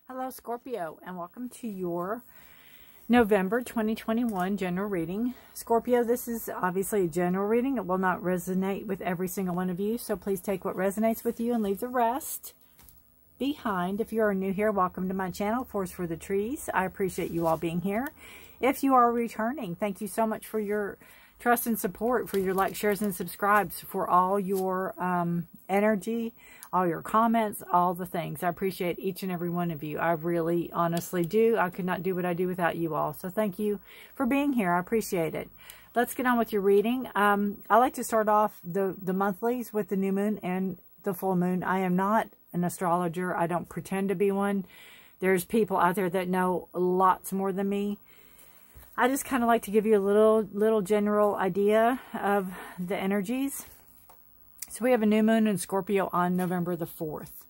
Hello, Scorpio, and welcome to your November 2021 general reading. Scorpio, this is obviously a general reading. It will not resonate with every single one of you, so please take what resonates with you and leave the rest behind. If you are new here, welcome to my channel, Forest for the Trees. I appreciate you all being here. If you are returning, thank you so much for your trust and support, for your likes, shares, and subscribes, for all your energy, all your comments, all the things. I appreciate each and every one of you. I really, honestly do. I could not do what I do without you all. So thank you for being here. I appreciate it. Let's get on with your reading. I like to start off the monthlies with the new moon and the full moon. I am not an astrologer. I don't pretend to be one. There's people out there that know lots more than me. I just kind of like to give you a little general idea of the energies. So we have a new moon in Scorpio on November the 4th.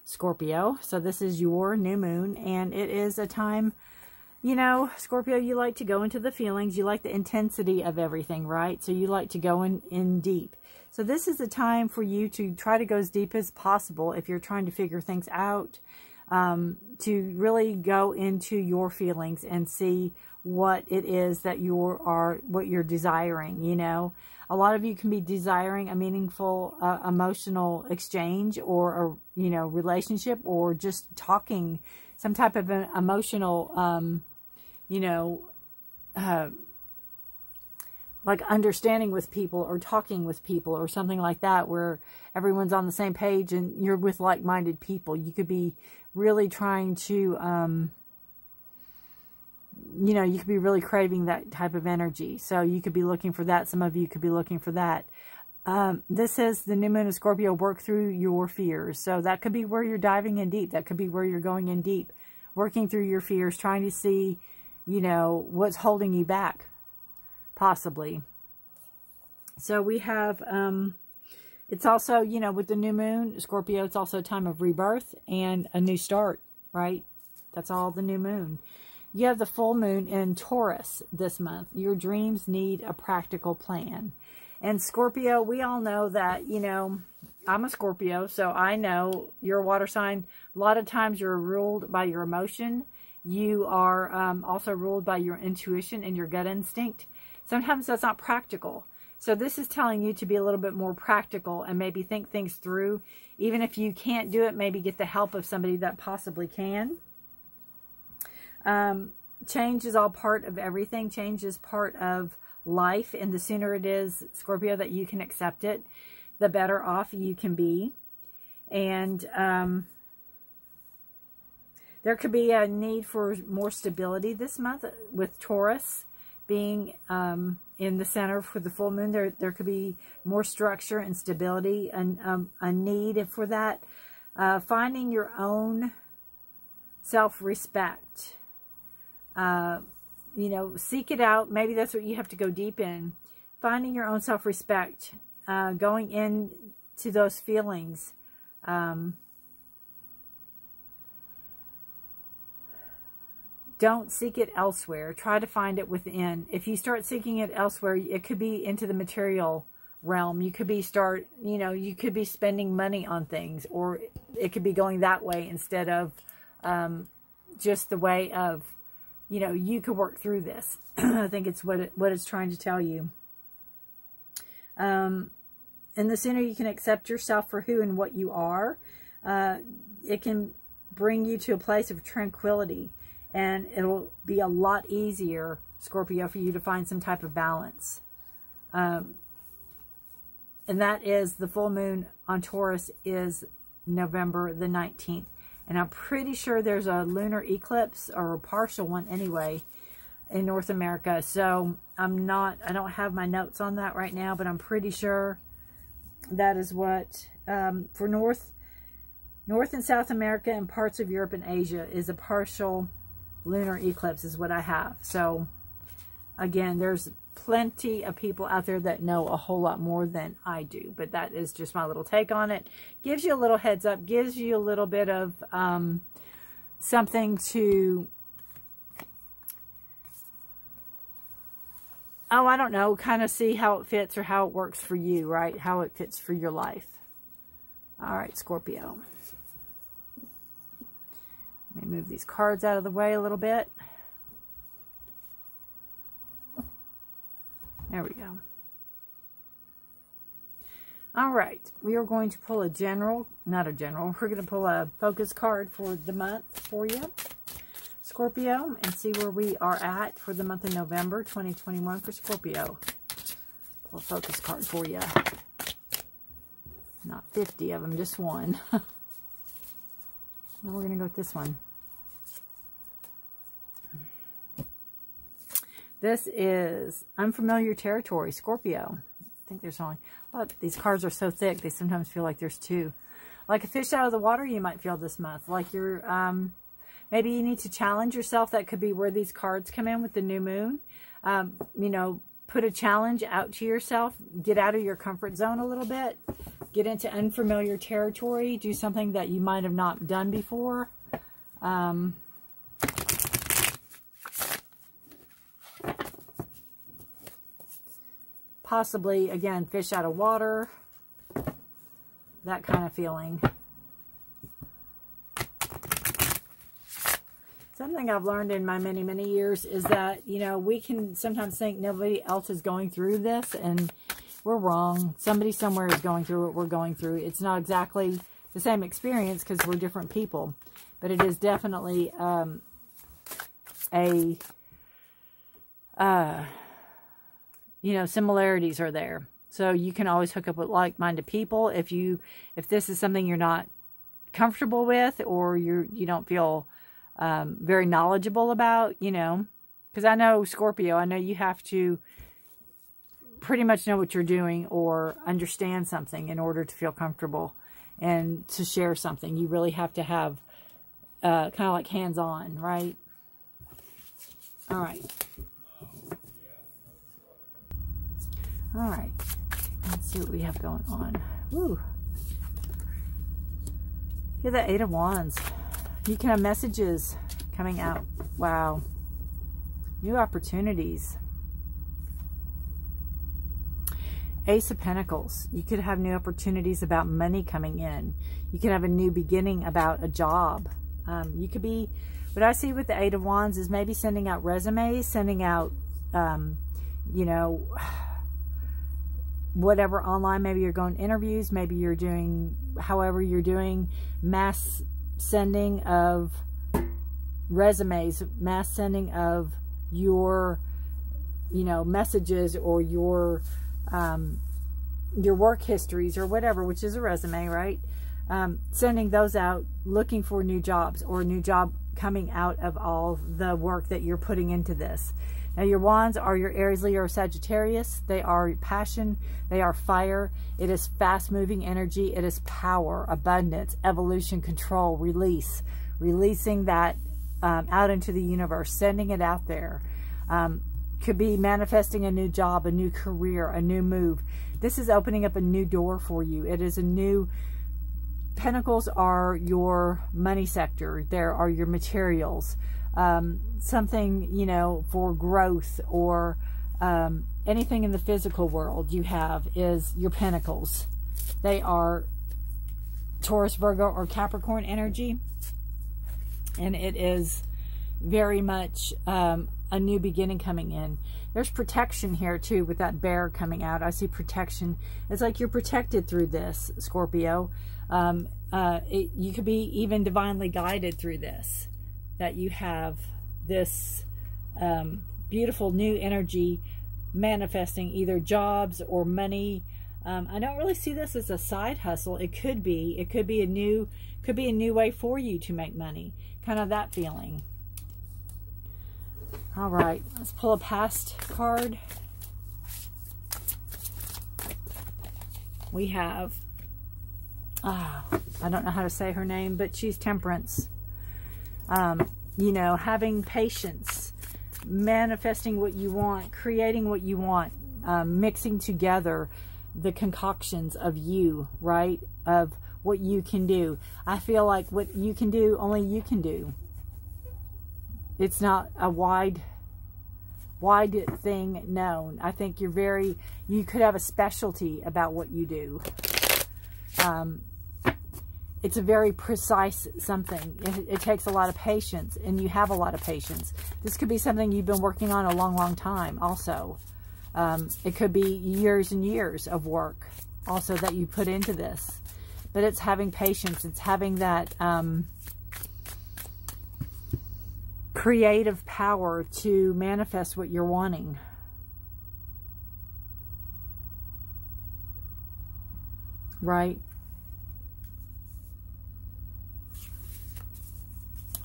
Scorpio, so this is your new moon, and it is a time, you know, Scorpio, you like to go into the feelings. You like the intensity of everything, right? So you like to go in deep. So this is a time for you to try to go as deep as possible if you're trying to figure things out, to really go into your feelings and see what it is that what you're desiring, you know. A lot of you can be desiring a meaningful emotional exchange or a, you know, relationship, or just talking, some type of an emotional, you know, like understanding with people or talking with people or something like that, where everyone's on the same page and you're with like-minded people. You could be really trying to, you know, you could be really craving that type of energy. So you could be looking for that. Some of you could be looking for that. This says the new moon of Scorpio, work through your fears. So that could be where you're diving in deep. That could be where you're going in deep, working through your fears, trying to see, you know, what's holding you back, possibly. So we have, it's also, you know, with the new moon, Scorpio, it's also a time of rebirth and a new start, right? That's all the new moon. You have the full moon in Taurus this month. Your dreams need a practical plan. And Scorpio, we all know that, you know, I'm a Scorpio, so I know you're a water sign. A lot of times you're ruled by your emotion. You are also ruled by your intuition and your gut instinct. Sometimes that's not practical. So this is telling you to be a little bit more practical and maybe think things through. Even if you can't do it, maybe get the help of somebody that possibly can. Change is all part of everything. Change is part of life. And the sooner it is, Scorpio, that you can accept it, the better off you can be. And there could be a need for more stability this month with Taurus being in the center for the full moon. There could be more structure and stability, and a need for that. Finding your own self-respect. You know, seek it out. Maybe that's what you have to go deep in. Finding your own self-respect, going into those feelings. Don't seek it elsewhere. Try to find it within. If you start seeking it elsewhere, it could be into the material realm. You could be you could be spending money on things, or it could be going that way instead of just the way of, you know, you could work through this. I think it's what it's trying to tell you. And the sooner you can accept yourself for who and what you are, it can bring you to a place of tranquility. And it'll be a lot easier, Scorpio, for you to find some type of balance. And that is, the full moon on Taurus is November the 19th. And I'm pretty sure there's a lunar eclipse, or a partial one anyway, in North America. So I don't have my notes on that right now, but I'm pretty sure that is what, for North and South America and parts of Europe and Asia, is a partial lunar eclipse is what I have. So again, there's plenty of people out there that know a whole lot more than I do, but that is just my little take on it. Gives you a little heads up, gives you a little bit of something to, oh, I don't know, kind of see how it fits or how it works for you, right? How it fits for your life. All right, Scorpio. Let me move these cards out of the way a little bit. There we go. All right, we are going to pull a general, not a general, we're going to pull a focus card for the month for you, Scorpio, and see where we are at for the month of November 2021 for Scorpio. Pull a focus card for you. Not 50 of them, just one. Then we're going to go with this one. This is Unfamiliar Territory, Scorpio. I think there's only... Oh, these cards are so thick, they sometimes feel like there's two. Like a fish out of the water, you might feel this month. Like you're, maybe you need to challenge yourself. That could be where these cards come in with the new moon. You know, put a challenge out to yourself. Get out of your comfort zone a little bit. Get into unfamiliar territory. Do something that you might have not done before. Possibly, again, fish out of water. That kind of feeling. Something I've learned in my many, many years is that, you know, we can sometimes think nobody else is going through this, and we're wrong. Somebody somewhere is going through what we're going through. It's not exactly the same experience because we're different people, but it is definitely you know, similarities are there. So you can always hook up with like-minded people if this is something you're not comfortable with, or you don't feel very knowledgeable about, you know. Because I know, Scorpio, I know you have to pretty much know what you're doing or understand something in order to feel comfortable and to share something. You really have to have kind of like hands-on, right? All right. All right, let's see what we have going on. Woo. You're the Eight of Wands. You can have messages coming out. Wow. New opportunities. Ace of Pentacles. You could have new opportunities about money coming in. You could have a new beginning about a job. You could be, what I see with the Eight of Wands is maybe sending out resumes, sending out, you know, whatever online. Maybe you're going to interviews, maybe you're doing, however you're doing, mass sending of resumes, mass sending of your, you know, messages, or your work histories or whatever, which is a resume, right? Sending those out, looking for new jobs, or a new job coming out of all the work that you're putting into this. Now, your wands are your Aries, Leo, or Sagittarius. They are passion. They are fire. It is fast-moving energy. It is power, abundance, evolution, control, release. Releasing that out into the universe, sending it out there. Could be manifesting a new job, a new career, a new move. This is opening up a new door for you. It is a new... Pentacles are your money sector. There are your materials. Something, you know, for growth, or anything in the physical world you have is your Pentacles. They are Taurus, Virgo, or Capricorn energy. And it is very much a new beginning coming in. There's protection here too with that bear coming out. I see protection. It's like you're protected through this, Scorpio. You could be even divinely guided through this. That you have this beautiful new energy manifesting either jobs or money. I don't really see this as a side hustle. It could be a new way for you to make money. Kind of that feeling. All right, let's pull a past card. We have, I don't know how to say her name, but she's Temperance. You know, having patience, manifesting what you want, creating what you want, mixing together the concoctions of you, right? Of what you can do. I feel like what you can do, only you can do. It's not a wide thing known. I think you could have a specialty about what you do. it's a very precise something. It takes a lot of patience, and you have a lot of patience. This could be something you've been working on a long, long time also. It could be years and years of work also that you put into this. But it's having patience. It's having that creative power to manifest what you're wanting. Right?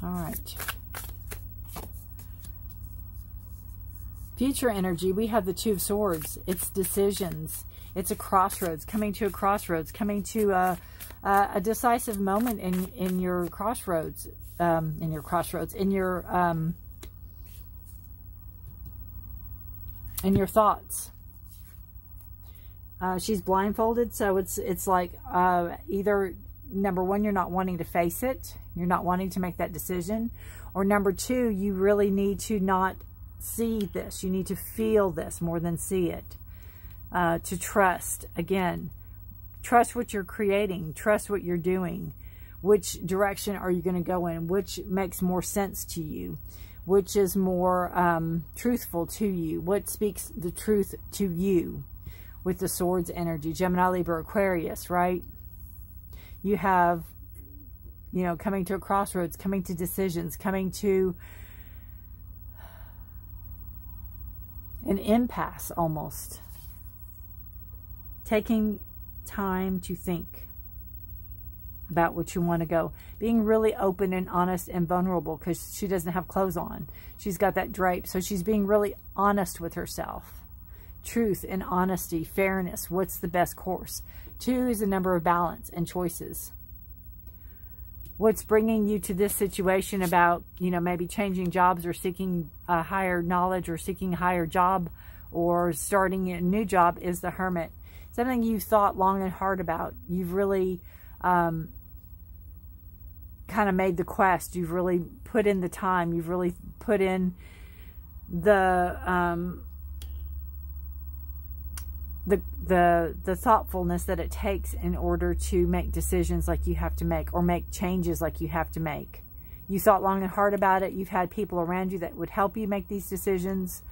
All right. Future energy, we have the Two of Swords. It's decisions. It's a crossroads, coming to a crossroads, coming to a decisive moment in your crossroads, in your thoughts. She's blindfolded, so it's like either number one, you're not wanting to face it, you're not wanting to make that decision, or number two, you really need to not see this. You need to feel this more than see it. To trust, again, trust what you're creating, trust what you're doing. Which direction are you going to go in? Which makes more sense to you? Which is more truthful to you? What speaks the truth to you? With the Swords energy, Gemini, Libra, Aquarius, right? You have, you know, coming to a crossroads, coming to decisions, coming to an impasse almost. Taking time to think about what you want to go. Being really open and honest and vulnerable, because she doesn't have clothes on. She's got that drape. So she's being really honest with herself. Truth and honesty, fairness. What's the best course? 2 is a number of balance and choices. What's bringing you to this situation about, you know, maybe changing jobs or seeking higher knowledge or seeking a higher job or starting a new job is the Hermit. Something you've thought long and hard about. You've really kind of made the quest. You've really put in the time. You've really put in the thoughtfulness that it takes in order to make decisions like you have to make, or make changes like you have to make. You thought long and hard about it. You've had people around you that would help you make these decisions.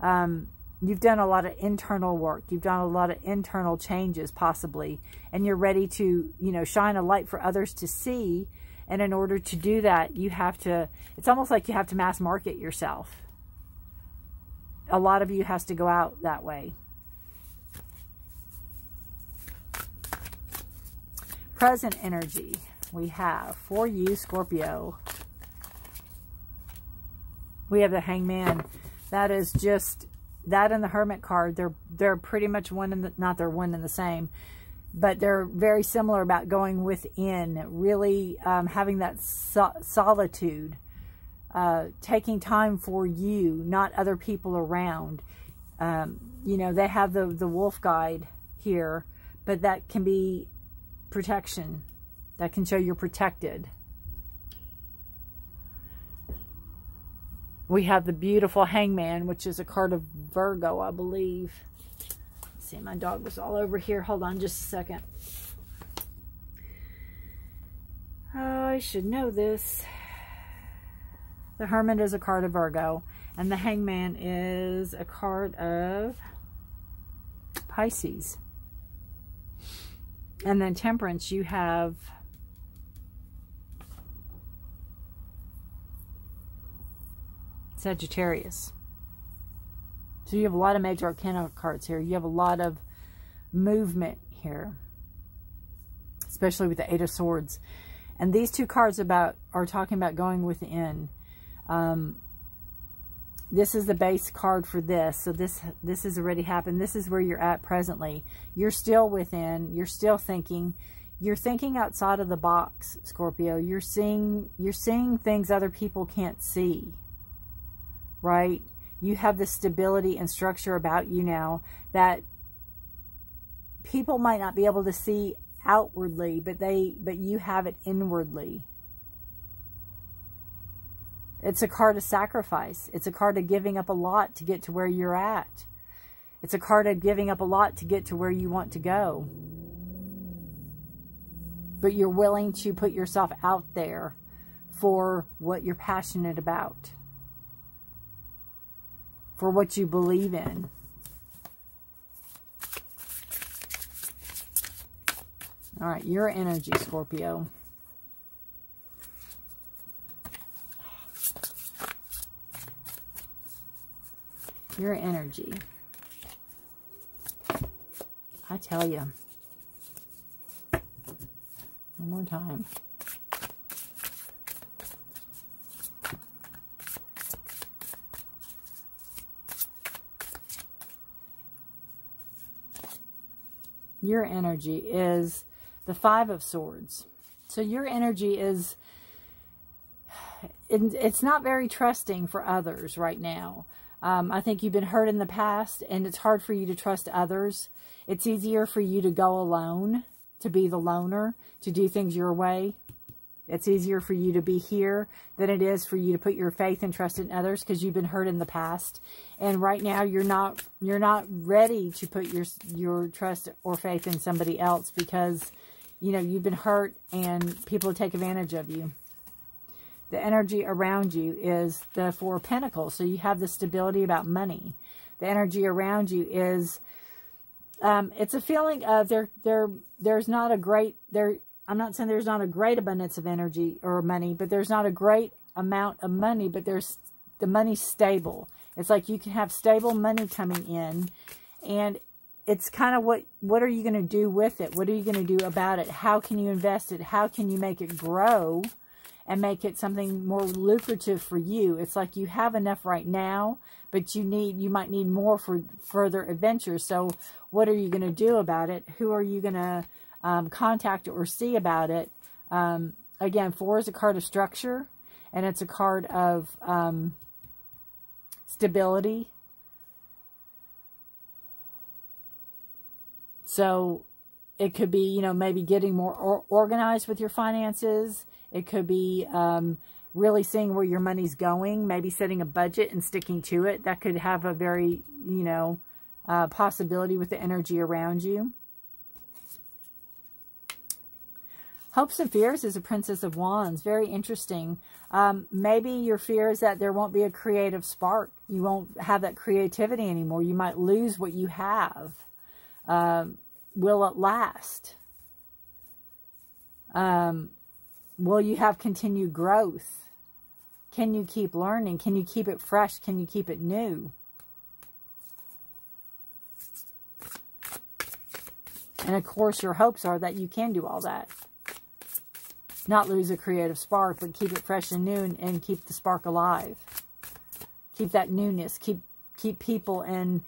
You've done a lot of internal work. You've done a lot of internal changes possibly, and you're ready to, you know, shine a light for others to see. And in order to do that, you have to, it's almost like you have to mass market yourself. A lot of you has to go out that way. Present energy we have for you, Scorpio. We have the Hangman. That is just, that and the Hermit card, they're pretty much one in the, not they're one and the same, but they're very similar about going within, really having that solitude, taking time for you, not other people around. You know, they have the wolf guide here, but that can be protection. That can show you're protected. We have the beautiful Hangman, which is a card of Virgo, I believe. Let's see, my dog was all over here. Hold on just a second. Oh, I should know this. The Hermit is a card of Virgo, and the Hangman is a card of Pisces. And then Temperance, you have Sagittarius. So you have a lot of major arcana cards here. You have a lot of movement here, especially with the 8 of Swords. And these two cards are talking about going within. This is the base card for this. So this has already happened. This is where you're at presently. You're still within. You're still thinking. You're thinking outside of the box, Scorpio. You're seeing things other people can't see. Right? You have the stability and structure about you now that people might not be able to see outwardly, but you have it inwardly. It's a card of sacrifice. It's a card of giving up a lot to get to where you're at. It's a card of giving up a lot to get to where you want to go. but you're willing to put yourself out there for what you're passionate about, for what you believe in. All right, your energy, Scorpio. Your energy. I tell you. One more time. Your energy is the Five of Swords. So your energy is, it's not very trusting for others right now. I think you've been hurt in the past, and it's hard for you to trust others. It's easier for you to go alone, to be the loner, to do things your way. It's easier for you to be here than it is for you to put your faith and trust in others, because you've been hurt in the past. And right now you're not ready to put your trust or faith in somebody else, because you know you've been hurt and people take advantage of you. The energy around you is the Four of Pentacles. So you have the stability about money. The energy around you is, it's a feeling of there's not a great, I'm not saying there's not a great abundance of energy or money, but there's not a great amount of money, but the money's stable. It's like you can have stable money coming in, and it's kind of what are you going to do with it? What are you going to do about it? How can you invest it? How can you make it grow and make it something more lucrative for you? It's like you have enough right now, but you might need more for further adventures. So what are you going to do about it? Who are you going to contact or see about it? Again, 4 is a card of structure, and it's a card of stability. So it could be, you know, maybe getting more organized with your finances. It could be really seeing where your money's going, maybe setting a budget and sticking to it. That could have a very, you know, possibility with the energy around you. Hopes and fears is a Princess of Wands. Very interesting. Maybe your fear is that there won't be a creative spark. You won't have that creativity anymore. You might lose what you have. Will it last? Will you have continued growth? Can you keep learning? Can you keep it fresh? Can you keep it new? And of course, your hopes are that you can do all that. Not lose a creative spark, but keep it fresh and new, and keep the spark alive. Keep that newness. Keep people and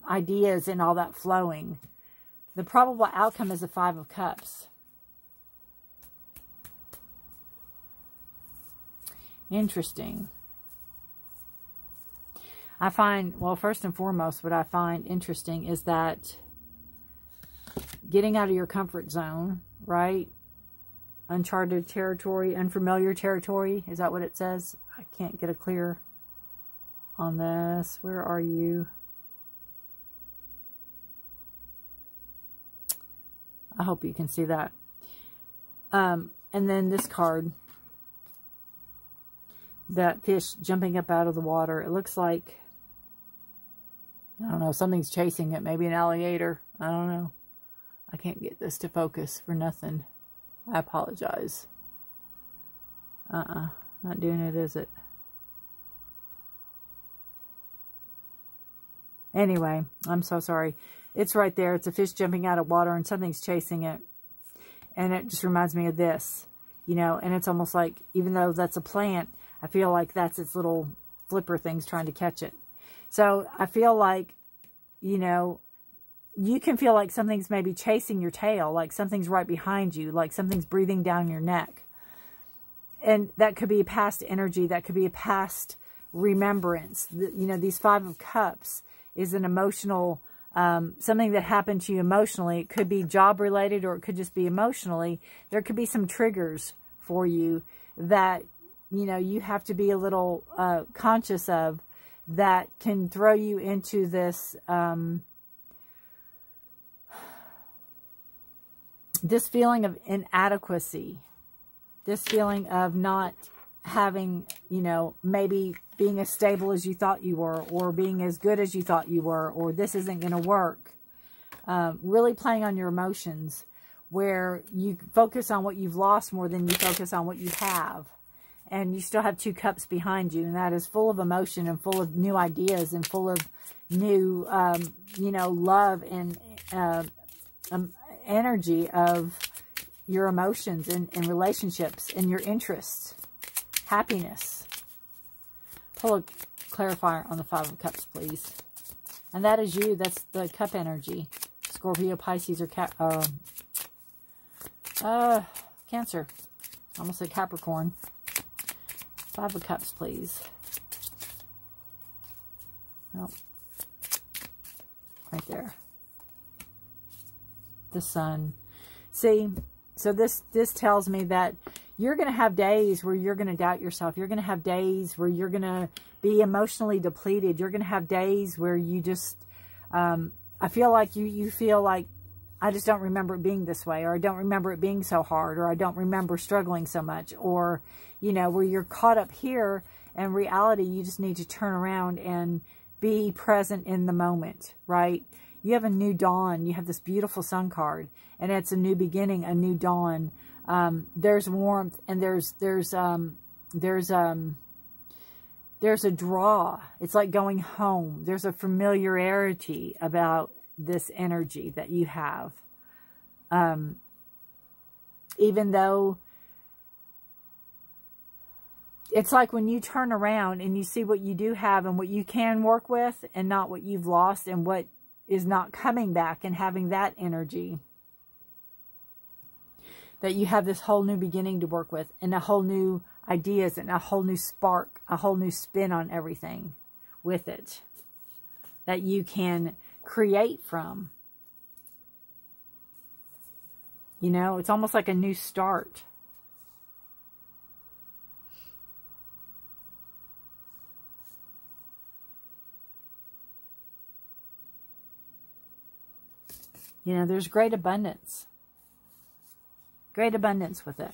ideas and all that flowing. The probable outcome is the 5 of Cups. Interesting. I find, well, first and foremost, what I find interesting is that getting out of your comfort zone, right? Uncharted territory, unfamiliar territory. Is that what it says? I can't get a clear on this. Where are you? I hope you can see that. And then this card. That fish jumping up out of the water. It looks like, I don't know, something's chasing it. Maybe an alligator. I don't know. I can't get this to focus for nothing. I apologize. Not doing it, is it? Anyway, I'm so sorry. It's right there. It's a fish jumping out of water and something's chasing it. And it just reminds me of this. You know, and it's almost like, even though that's a plant, I feel like that's its little flipper things trying to catch it. So I feel like, you know, you can feel like something's maybe chasing your tail, like something's right behind you, like something's breathing down your neck. And that could be a past energy. That could be a past remembrance. You know, these 5 of Cups is an emotional, something that happened to you emotionally. It could be job related, or it could just be emotionally. There could be some triggers for you that, you know, you have to be a little conscious of, that can throw you into this, this feeling of inadequacy, this feeling of not having, you know, maybe being as stable as you thought you were, or being as good as you thought you were, or this isn't going to work. Really playing on your emotions, where you focus on what you've lost more than you focus on what you have. And you still have 2 cups behind you, and that is full of emotion and full of new ideas and full of new, you know, love and energy of your emotions and relationships and your interests, happiness. Pull a clarifier on the 5 of Cups, please. And that is you. That's the cup energy. Scorpio, Pisces, or Cancer. Almost said Capricorn. 5 of Cups, please. Oh, right there. The Sun. See, so this tells me that you're going to have days where you're going to doubt yourself. You're going to have days where you're going to be emotionally depleted. You're going to have days where you just, I feel like you feel like, I just don't remember it being this way, or I don't remember it being so hard, or I don't remember struggling so much, or, you know, where you're caught up here, and reality, you just need to turn around and be present in the moment, right? You have a new dawn. You have this beautiful Sun card, and it's a new beginning, a new dawn. There's warmth, and there's a draw. It's like going home. There's a familiarity about this energy that you have. Even though it's like when you turn around and you see what you do have and what you can work with, and not what you've lost and what is not coming back, and having that energy, that you have this whole new beginning to work with, and a whole new ideas, and a whole new spark, a whole new spin on everything with it, that you can create from. You know, it's almost like a new start. You know, there's great abundance. Great abundance with it.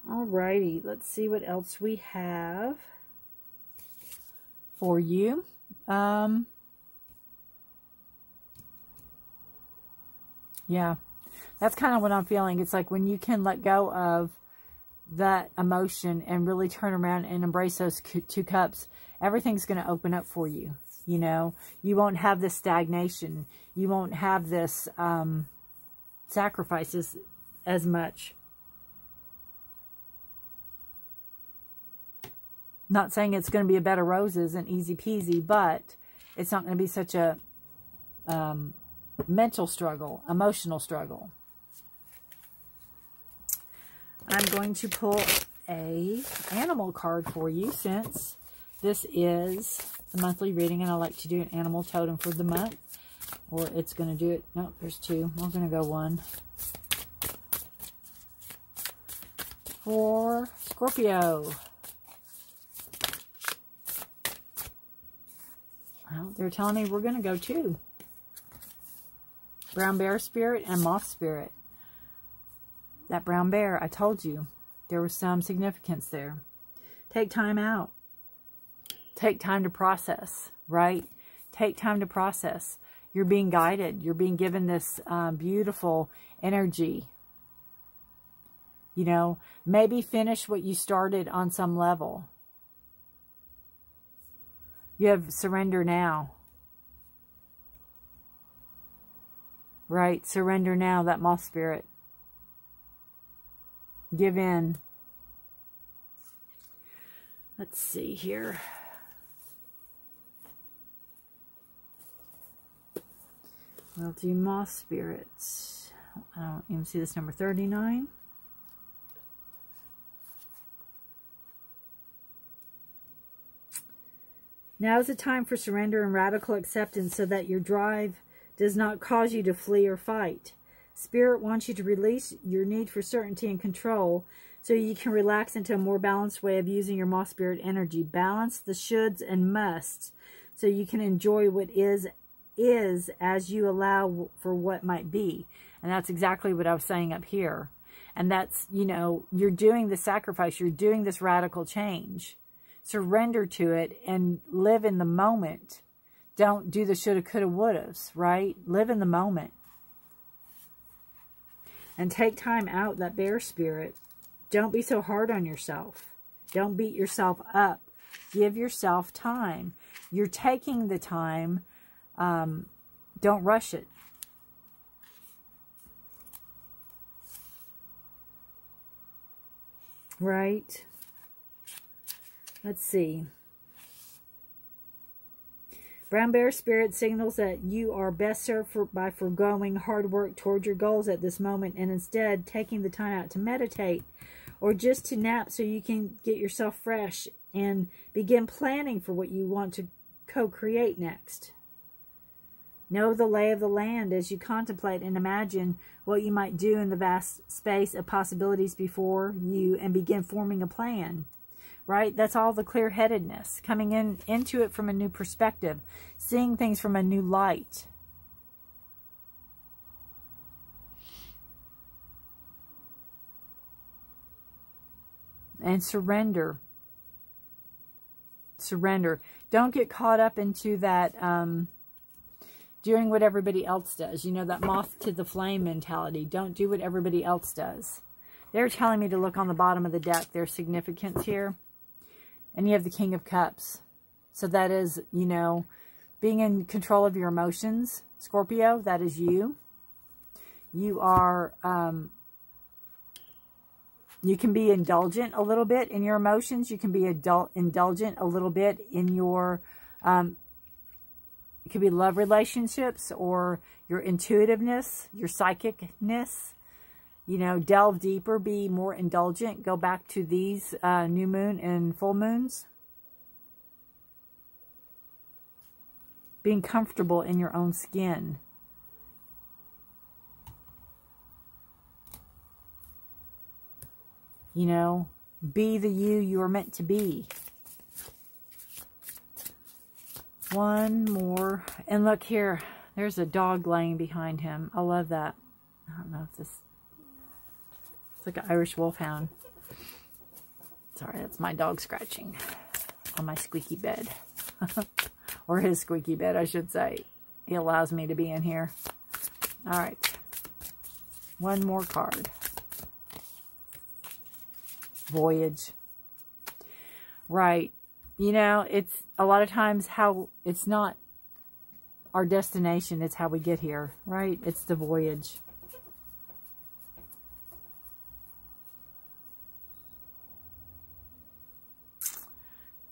Alrighty, let's see what else we have for you. Yeah, that's kind of what I'm feeling. It's like when you can let go of that emotion and really turn around and embrace those 2 cups, everything's going to open up for you. You know, you won't have this stagnation. You won't have this sacrifices as much. Not saying it's going to be a bed of roses and easy peasy, but it's not going to be such a mental struggle, emotional struggle. I'm going to pull a animal card for you, since this is the monthly reading, and I like to do an animal totem for the month. Or it's going to do it. No, there's 2. We're going to go 1. For Scorpio. Well, they're telling me we're going to go 2. Brown bear spirit and moth spirit. That brown bear, I told you, there was some significance there. Take time out. Take time to process, right? Take time to process. You're being guided. You're being given this beautiful energy. You know, maybe finish what you started on some level. You have surrender now. Right? Surrender now, that moth spirit. Give in. Let's see here. We'll do moth spirits. I don't even see this number, 39. Now is the time for surrender and radical acceptance, so that your drive does not cause you to flee or fight. Spirit wants you to release your need for certainty and control, so you can relax into a more balanced way of using your moth spirit energy. Balance the shoulds and musts, so you can enjoy what is is as you allow for what might be. And that's exactly what I was saying up here. And that's, you know, you're doing the sacrifice. You're doing this radical change. Surrender to it and live in the moment. Don't do the shoulda, coulda, wouldas, right? Live in the moment. And take time out, that bear spirit. Don't be so hard on yourself. Don't beat yourself up. Give yourself time. You're taking the time. Don't rush it. Right? Let's see. Brown bear spirit signals that you are best served by foregoing hard work toward your goals at this moment and instead taking the time out to meditate or just to nap so you can get yourself fresh and begin planning for what you want to co-create next. Know the lay of the land as you contemplate and imagine what you might do in the vast space of possibilities before you and begin forming a plan. Right? That's all the clear-headedness. Coming into it from a new perspective. Seeing things from a new light. And surrender. Surrender. Don't get caught up into that doing what everybody else does. You know, that moth to the flame mentality. Don't do what everybody else does. They're telling me to look on the bottom of the deck. There's significance here. And you have the King of Cups. So that is, you know, being in control of your emotions. Scorpio, that is you. You are, you can be indulgent a little bit in your emotions. You can be indulgent a little bit in your, it could be love relationships or your intuitiveness, your psychicness. You know, delve deeper, be more indulgent. Go back to these new moon and full moons. Being comfortable in your own skin. You know, be the you are meant to be. One more. And look here. There's a dog laying behind him. I love that. I don't know if this... It's like an Irish wolfhound. Sorry, that's my dog scratching on my squeaky bed. Or his squeaky bed, I should say. He allows me to be in here. All right. One more card. Voyage. Right. You know, it's a lot of times how it's not our destination, it's how we get here, right? It's the voyage.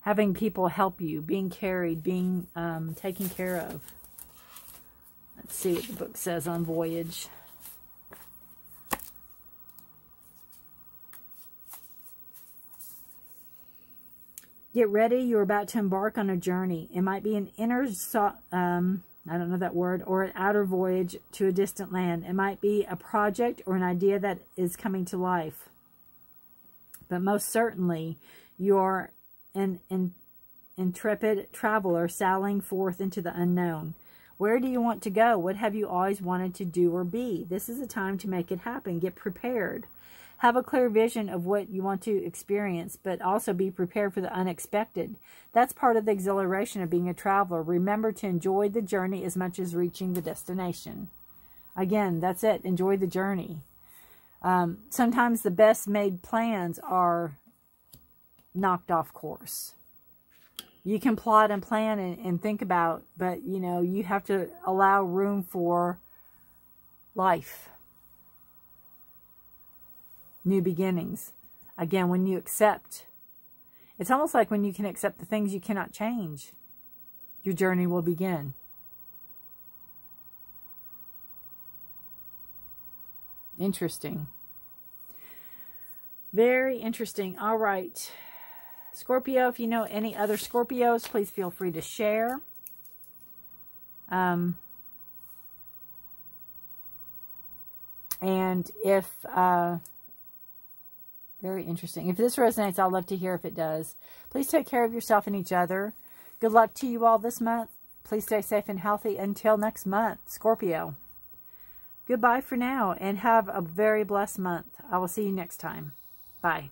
Having people help you, being carried, being taken care of. Let's see what the book says on voyage. Get ready. You're about to embark on a journey. It might be an inner, I don't know that word, or an outer voyage to a distant land. It might be a project or an idea that is coming to life. But most certainly, you're an intrepid traveler sailing forth into the unknown. Where do you want to go? What have you always wanted to do or be? This is a time to make it happen. Get prepared. Have a clear vision of what you want to experience, but also be prepared for the unexpected. That's part of the exhilaration of being a traveler. Remember to enjoy the journey as much as reaching the destination. Again, that's it. Enjoy the journey. Sometimes the best made plans are knocked off course. You can plot and plan and think about, but, you know, you have to allow room for life. New beginnings. Again, when you accept, it's almost like when you can accept the things you cannot change, your journey will begin. Interesting. Very interesting. All right. Scorpio, if you know any other Scorpios, please feel free to share. And if, very interesting. If this resonates, I'd love to hear if it does. Please take care of yourself and each other. Good luck to you all this month. Please stay safe and healthy until next month, Scorpio. Goodbye for now, and have a very blessed month. I will see you next time. Bye.